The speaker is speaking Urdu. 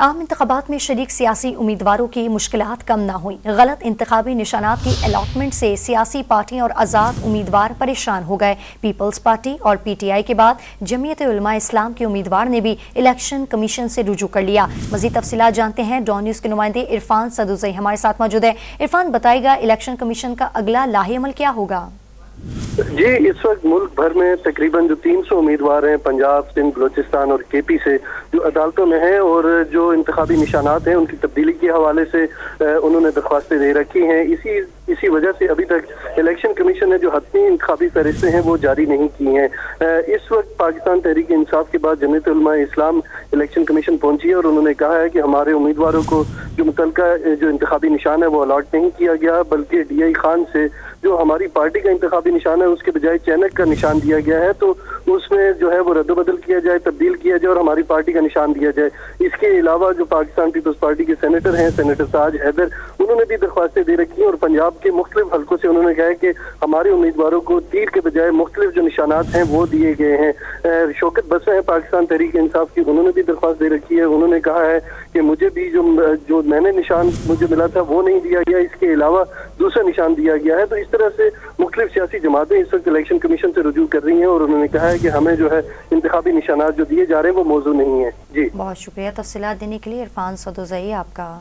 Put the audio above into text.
عام انتخابات میں شریک سیاسی امیدواروں کی مشکلات کم نہ ہوئی۔ غلط انتخابی نشانات کی الاٹمنٹ سے سیاسی پارٹیاں اور آزاد امیدوار پریشان ہو گئے۔ پیپلز پارٹی اور پی ٹی آئی کے بعد جمعیت علماء اسلام کے امیدوار نے بھی الیکشن کمیشن سے رجوع کر لیا۔ مزید تفصیلات جانتے ہیں ڈان نیوز کے نمائندے عرفان سدوزئی ہمارے ساتھ موجود ہے۔ عرفان، بتائے گا الیکشن کمیشن کا اگلا لاہے عمل کیا ہوگا؟ جی، اس وقت ملک بھر میں تقریباً جو 300 امیدوار ہیں پنجاب، سندھ، بلوچستان اور کے پی سے جو عدالتوں میں ہیں اور جو انتخابی نشانات ہیں ان کی تبدیلی کے حوالے سے انہوں نے درخواستیں دے رکھی ہیں۔ اسی وجہ سے ابھی تک الیکشن کمیشن نے جو حتمی انتخابی فہرستیں ہیں وہ جاری نہیں کی ہیں۔ اس وقت پاکستان تحریک انصاف کے بعد جمعیت علماء اسلام الیکشن کمیشن پہنچی ہے اور انہوں نے کہا ہے کہ ہمارے امیدواروں کو جو متعلقہ جو انتخابی نشان ہے وہ الاٹ نہیں کیا گیا، بلکہ ڈی آئی خان سے جو ہماری پارٹی کا انتخابی نشان ہے اس کے بجائے چینک کا نشان دیا گیا ہے، تو اس میں جو ہے وہ رد و بدل کیا جائے، تبدیل کیا جائے اور ہماری پارٹی کا نشان دیا جائے۔ اس کے علاوہ جو پاکستان پیپلز پارٹی کے سینیٹر ہیں، سینیٹر تاج حیدر، انہوں نے بھی درخواستیں دے رکھی ہیں اور پنجاب کے مختلف حلقوں سے انہوں نے کہا ہے کہ ہمارے امیدواروں کو تیر کے بجائے مختلف جو نشانات ہیں وہ دیے گئے ہیں۔ شوکت بسا ہے پاکستان تحریک انصاف کی، انہوں نے بھی درخواست دے رکھی ہے۔ انہوں نے کہا ہے کہ مجھے بھی جو میں نے نشان مجھے ملا تھا وہ نہیں دیا گیا، اس کے علاوہ دوسرا نشان دیا گیا ہے۔ تو اس طرح سے مختلف سیاسی جماعتیں اس وقت الیکشن کمیشن سے رجوع کر رہی ہیں اور انہوں نے کہا ہے کہ ہمیں جو ہے انتخابی نشانات جو دیے جا رہے ہیں وہ موزوں نہیں ہیں۔ جی، بہت شکریہ تفصیلات دینے کے لیے عرفان سدوزئی آپ کا۔